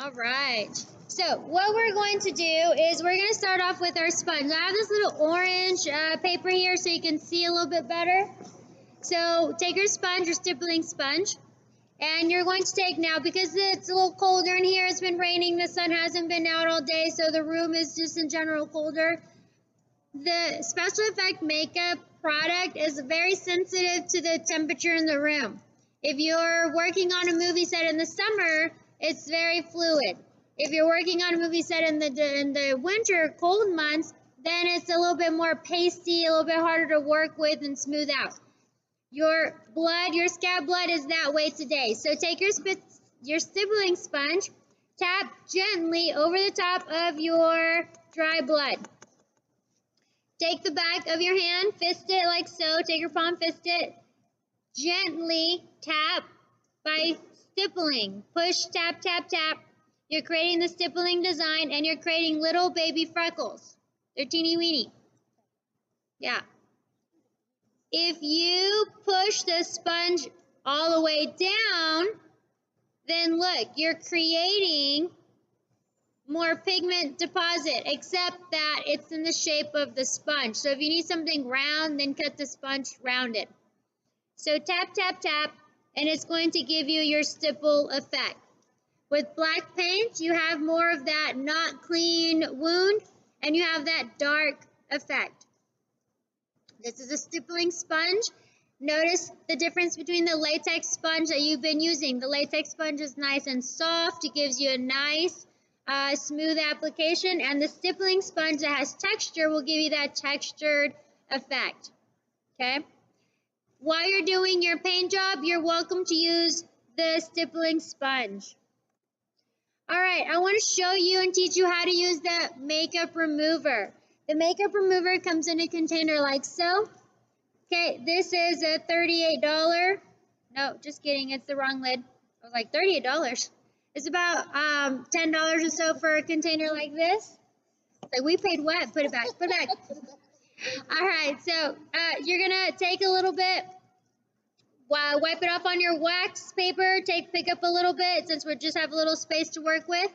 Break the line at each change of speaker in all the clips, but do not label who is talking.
All right. So what we're going to do is we're going to start off with our sponge. I have this little orange paper here so you can see a little bit better. So take your sponge, your stippling sponge, and you're going to take now, because it's a little colder in here, it's been raining, the sun hasn't been out all day, so the room is just in general colder. The special effect makeup product is very sensitive to the temperature in the room. If you're working on a movie set in the summer, it's very fluid. If you're working on a movie set in the winter, cold months, then it's a little bit more pasty, a little bit harder to work with and smooth out. Your blood, your scab blood is that way today. So take your stippling sponge, tap gently over the top of your dry blood. Take the back of your hand, fist it like so, take your palm, fist it, gently tap by stippling. Push, tap, tap, tap. You're creating the stippling design and you're creating little baby freckles. They're teeny weeny. Yeah. If you push the sponge all the way down, then look, you're creating more pigment deposit, except that it's in the shape of the sponge. So if you need something round, then cut the sponge rounded. So tap, tap, tap, and it's going to give you your stipple effect. With black paint, you have more of that not clean wound, and you have that dark effect. This is a stippling sponge. Notice the difference between the latex sponge that you've been using. The latex sponge is nice and soft. It gives you a nice, smooth application. And the stippling sponge that has texture will give you that textured effect. Okay? While you're doing your paint job, you're welcome to use the stippling sponge. All right, I want to show you and teach you how to use the makeup remover. The makeup remover comes in a container like so. Okay, this is a $38. No, just kidding, it's the wrong lid. I was like, $38. It's about $10 or so for a container like this. Like, we paid what? Put it back, put it back. All right, so you're gonna take a little bit, wipe it off on your wax paper, pick up a little bit since we just have a little space to work with.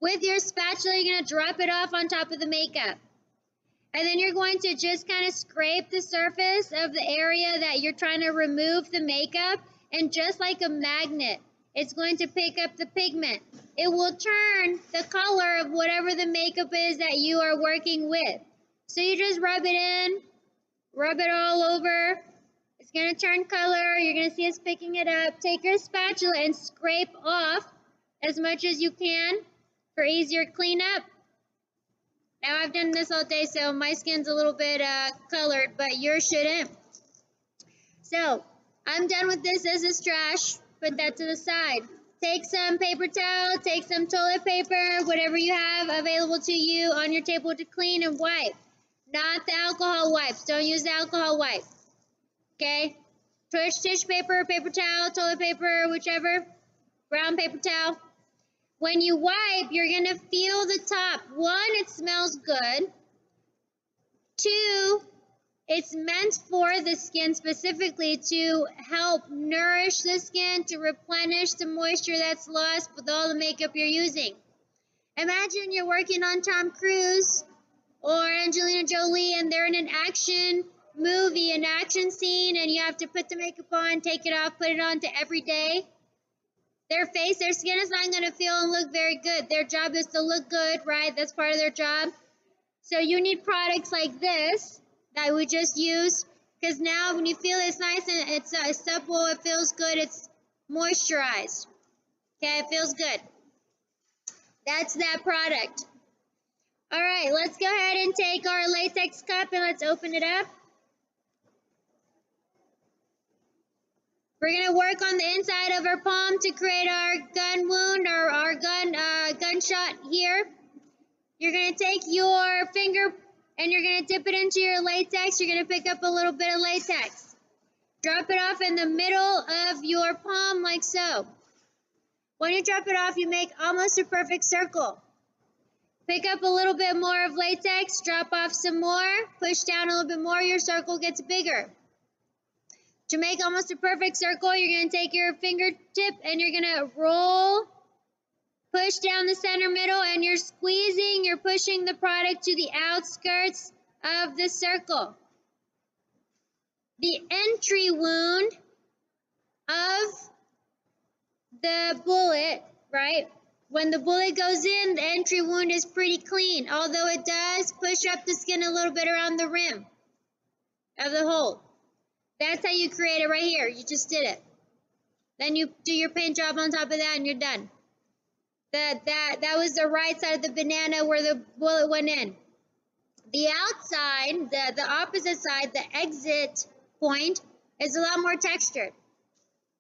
With your spatula, you're gonna drop it off on top of the makeup. And then you're going to just kind of scrape the surface of the area that you're trying to remove the makeup. And just like a magnet, it's going to pick up the pigment. It will turn the color of whatever the makeup is that you are working with. So you just rub it in, rub it all over. It's going to turn color. You're going to see us picking it up. Take your spatula and scrape off as much as you can for easier cleanup. Now, I've done this all day, so my skin's a little bit colored, but yours shouldn't. So, I'm done with this. This is trash. Put that to the side. Take some paper towel, take some toilet paper, whatever you have available to you on your table to clean and wipe. Not the alcohol wipes. Don't use the alcohol wipe. Okay? Tissue paper, paper towel, toilet paper, whichever. Brown paper towel. When you wipe, you're going to feel the top. One, it smells good. Two, it's meant for the skin specifically to help nourish the skin, to replenish the moisture that's lost with all the makeup you're using. Imagine you're working on Tom Cruise or Angelina Jolie and they're in an action movie, an action scene, and you have to put the makeup on, take it off, put it on to every day. Their face, their skin is not going to feel and look very good. Their job is to look good, right? That's part of their job. So you need products like this that we just used, because now when you feel it's nice and it's supple, it feels good, it's moisturized. Okay, it feels good. That's that product. All right, let's go ahead and take our latex cup and let's open it up. We're going to work on the inside of our palm to create our gun wound or our gunshot here. You're going to take your finger and you're going to dip it into your latex. You're going to pick up a little bit of latex. Drop it off in the middle of your palm like so. When you drop it off, you make almost a perfect circle. Pick up a little bit more of latex, drop off some more, push down a little bit more, your circle gets bigger. To make almost a perfect circle, you're going to take your fingertip and you're going to roll, push push down the center middle, and you're squeezing, you're pushing the product to the outskirts of the circle. The entry wound of the bullet, right? When the bullet goes in, the entry wound is pretty clean, although it does push up the skin a little bit around the rim of the hole. That's how you create it right here. You just did it. Then you do your paint job on top of that and you're done. That was the right side of the banana where the bullet went in. The outside, the opposite side, the exit point, is a lot more textured.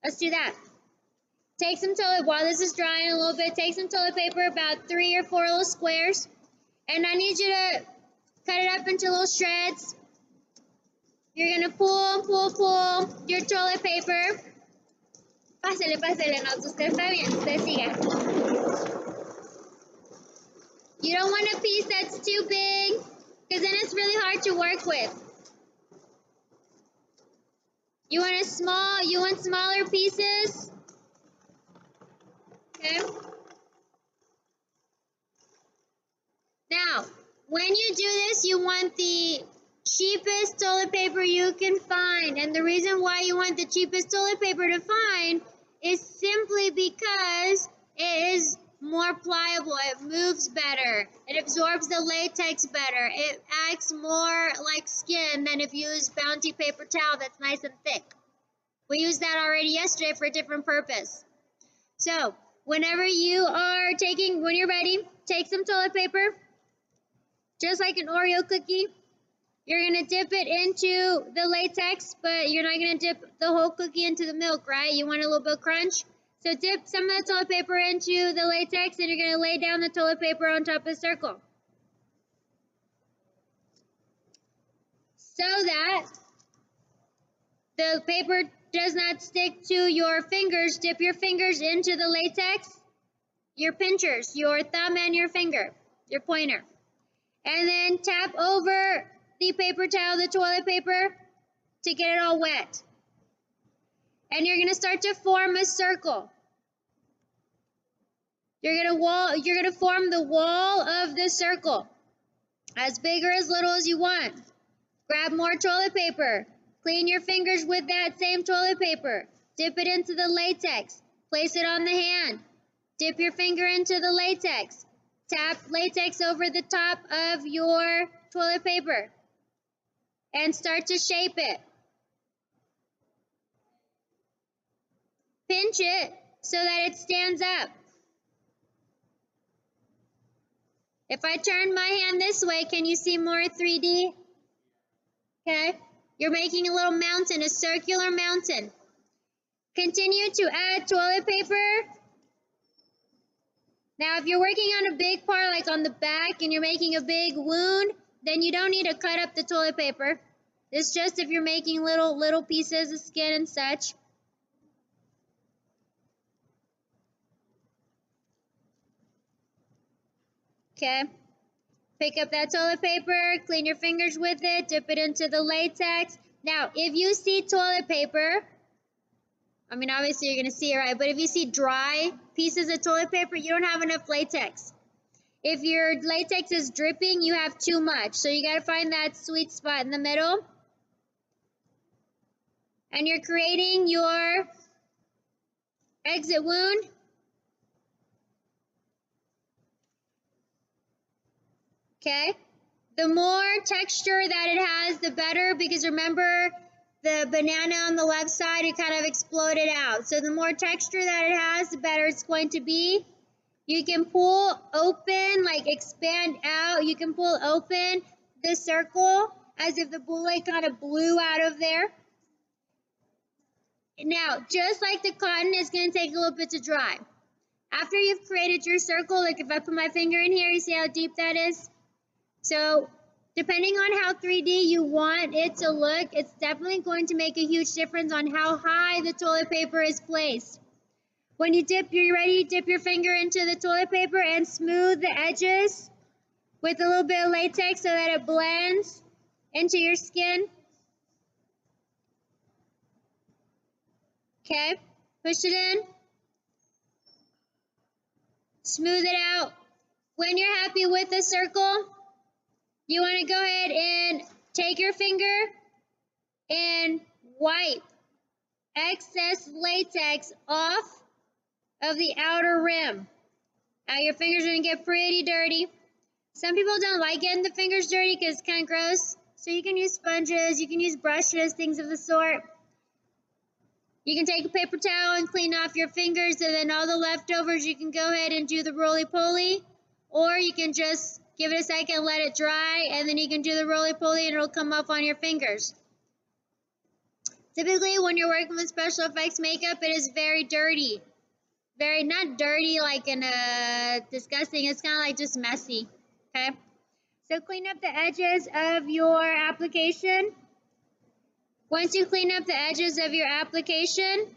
Let's do that. Take some toilet, while this is drying a little bit, take some toilet paper, about 3 or 4 little squares, and I need you to cut it up into little shreds. You're gonna pull your toilet paper. Pásele, no, usted está bien, usted siga. You don't want a piece that's too big, because then it's really hard to work with. You want smaller pieces? Okay. Now, when you do this, you want the cheapest toilet paper you can find. And the reason why you want the cheapest toilet paper to find is simply because it is more pliable. It moves better. It absorbs the latex better. It acts more like skin than if you use Bounty paper towel that's nice and thick. We used that already yesterday for a different purpose. So, whenever you are when you're ready, take some toilet paper, just like an Oreo cookie. You're going to dip it into the latex, but you're not going to dip the whole cookie into the milk, right? You want a little bit of crunch. So dip some of the toilet paper into the latex, and you're going to lay down the toilet paper on top of the circle. So that the paper does not stick to your fingers, dip your fingers into the latex, your pinchers, your thumb and your finger, your pointer. And then tap over the paper towel, the toilet paper, to get it all wet. And you're going to start to form a circle. You're going to form the wall of the circle, as big or as little as you want. Grab more toilet paper. Clean your fingers with that same toilet paper. Dip it into the latex. Place it on the hand. Dip your finger into the latex. Tap latex over the top of your toilet paper. And start to shape it. Pinch it so that it stands up. If I turn my hand this way, can you see more 3D? Okay. You're making a little mountain, a circular mountain. Continue to add toilet paper. Now, if you're working on a big part, like on the back, and you're making a big wound, then you don't need to cut up the toilet paper. It's just if you're making little pieces of skin and such. Okay. Pick up that toilet paper, clean your fingers with it, dip it into the latex. Now, if you see toilet paper, I mean, obviously you're going to see it, right? But if you see dry pieces of toilet paper, you don't have enough latex. If your latex is dripping, you have too much. So you got to find that sweet spot in the middle. And you're creating your exit wound. Okay. The more texture that it has, the better, because remember, the banana on the left side, it kind of exploded out. So the more texture that it has, the better it's going to be. You can pull open, like expand out. You can pull open the circle as if the bullet kind of blew out of there. Now, just like the cotton, it's going to take a little bit to dry. After you've created your circle, like if I put my finger in here, you see how deep that is? So, depending on how 3D you want it to look, it's definitely going to make a huge difference on how high the toilet paper is placed. When you're ready, dip your finger into the toilet paper and smooth the edges with a little bit of latex so that it blends into your skin. Okay, push it in. Smooth it out. When you're happy with the circle, you want to go ahead and take your finger and wipe excess latex off of the outer rim. Now your fingers are going to get pretty dirty. Some people don't like getting the fingers dirty because it's kind of gross. So you can use sponges, you can use brushes, things of the sort. You can take a paper towel and clean off your fingers, and then all the leftovers you can go ahead and do the roly-poly. Or you can just give it a second, let it dry, and then you can do the roly-poly and it'll come off on your fingers. Typically, when you're working with special effects makeup, it is very dirty. Very, not dirty like in a disgusting, it's kind of like just messy, okay? So clean up the edges of your application. Once you clean up the edges of your application,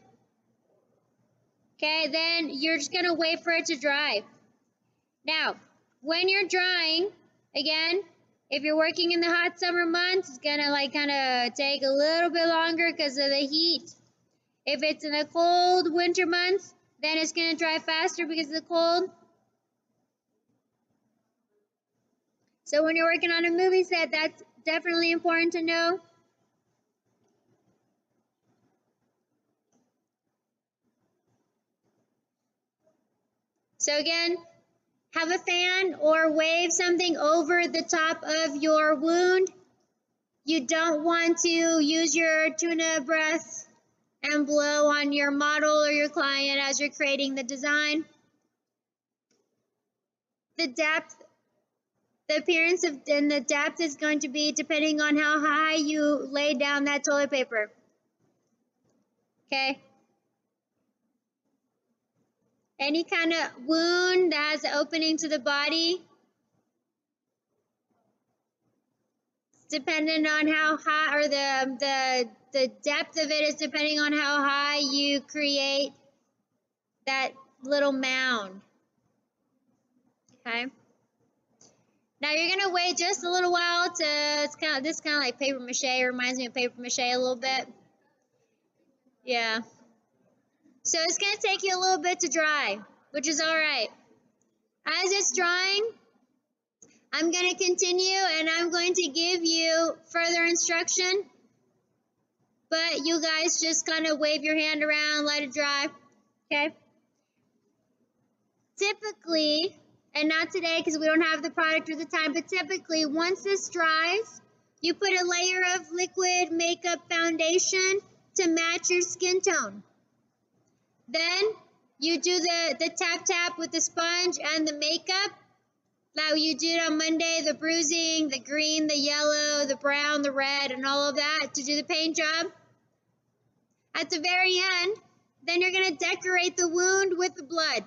okay, then you're just gonna wait for it to dry. Now, when you're drying, again, if you're working in the hot summer months, it's gonna like kind of take a little bit longer because of the heat. If it's in the cold winter months, then it's gonna dry faster because of the cold. So when you're working on a movie set, that's definitely important to know. So again, have a fan or wave something over the top of your wound. You don't want to use your tuna breath and blow on your model or your client as you're creating the design. The depth, the appearance of, and the depth is going to be depending on how high you lay down that toilet paper. Okay? Any kind of wound that has an opening to the body, depending on how high, or the depth of it is depending on how high you create that little mound. Okay? Now you're gonna wait just a little while to, it's kind of like paper mache. It reminds me of paper mache a little bit. Yeah. So it's gonna take you a little bit to dry, which is all right. As it's drying, I'm gonna continue and I'm going to give you further instruction, but you guys just kind of wave your hand around, let it dry, okay? Typically, and not today because we don't have the product or the time, but typically once this dries, you put a layer of liquid makeup foundation to match your skin tone. Then you do the tap tap with the sponge and the makeup. Now you did on Monday, the bruising, the green, the yellow, the brown, the red, and all of that to do the paint job. At the very end, then you're going to decorate the wound with the blood.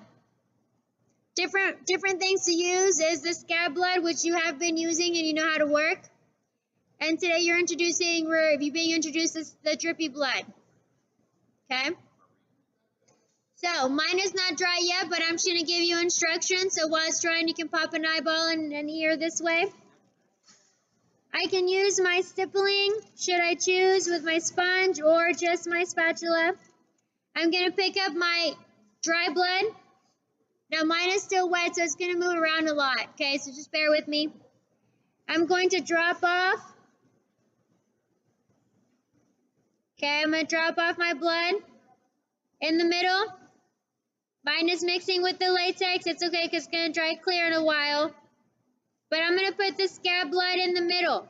Different things to use is the Scab Blood, which you have been using and you know how to work. And today you're being introduced the Drippy Blood. Okay? So mine is not dry yet, but I'm just going to give you instructions. So while it's drying, you can pop an eyeball and an ear this way. I can use my stippling, should I choose, with my sponge or just my spatula. I'm going to pick up my dry blood. Now mine is still wet, so it's going to move around a lot. Okay, so just bear with me. I'm going to drop off. Okay, I'm going to drop off my blood in the middle. Mine is mixing with the latex. It's okay because it's going to dry clear in a while. But I'm going to put the Scab Blood in the middle.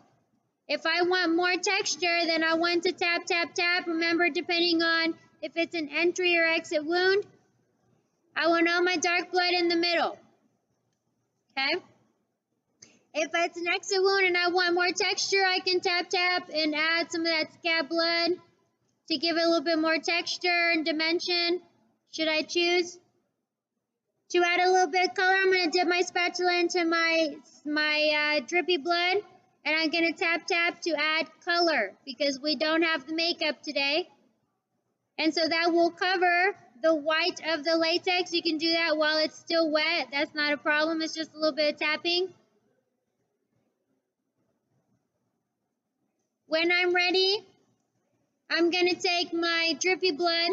If I want more texture, then I want to tap, tap, tap. Remember, depending on if it's an entry or exit wound, I want all my dark blood in the middle. Okay? If it's an exit wound and I want more texture, I can tap, tap and add some of that Scab Blood to give it a little bit more texture and dimension, should I choose. To add a little bit of color, I'm going to dip my spatula into my Drippy Blood, and I'm going to tap, tap to add color because we don't have the makeup today. And so that will cover the white of the latex. You can do that while it's still wet. That's not a problem. It's just a little bit of tapping. When I'm ready, I'm going to take my Drippy Blood.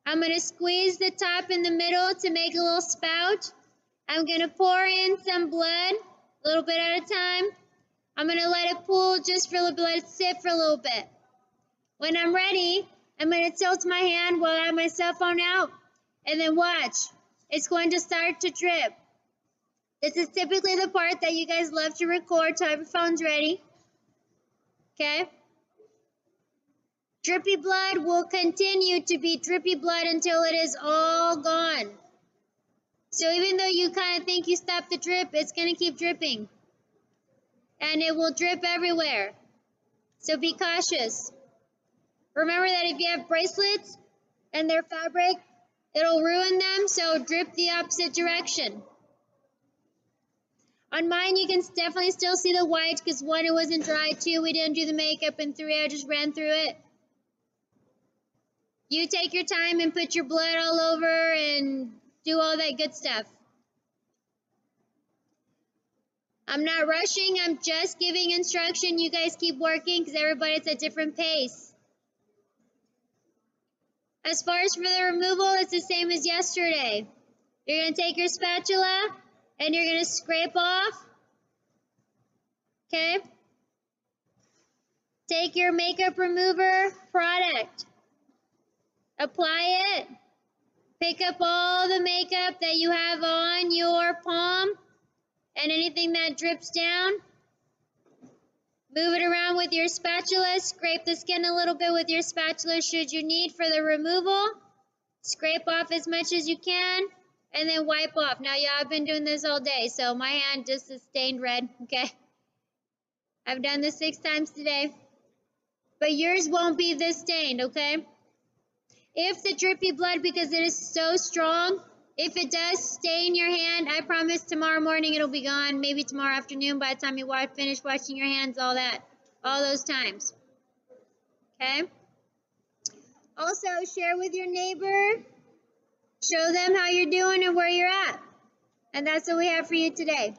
I'm going to squeeze the top in the middle to make a little spout. I'm going to pour in some blood, a little bit at a time. I'm going to let it pool just for a little bit, let it sit for a little bit. When I'm ready, I'm going to tilt my hand while I have my cell phone out, and then watch. It's going to start to drip. This is typically the part that you guys love to record, so have your phones ready. Okay? Drippy blood will continue to be drippy blood until it is all gone. So even though you kind of think you stopped the drip, it's going to keep dripping. And it will drip everywhere. So be cautious. Remember that if you have bracelets and they're fabric, it'll ruin them, so drip the opposite direction. On mine, you can definitely still see the white because 1, it wasn't dry, 2, we didn't do the makeup, and 3, I just ran through it. You take your time and put your blood all over and do all that good stuff. I'm not rushing, I'm just giving instruction. You guys keep working because everybody's at a different pace. As far as for the removal, it's the same as yesterday. You're going to take your spatula and you're going to scrape off. Okay? Take your makeup remover product. Apply it. Pick up all the makeup that you have on your palm and anything that drips down. Move it around with your spatula. Scrape the skin a little bit with your spatula should you need for the removal. Scrape off as much as you can and then wipe off. Now, yeah, I've been doing this all day, so my hand just is stained red, okay? I've done this 6 times today. But yours won't be this stained, okay? If the drippy blood, because it is so strong, if it does stain your hand, I promise tomorrow morning it'll be gone. Maybe tomorrow afternoon by the time you finish washing your hands, all that, all those times. Okay? Also, share with your neighbor. Show them how you're doing and where you're at. And that's what we have for you today.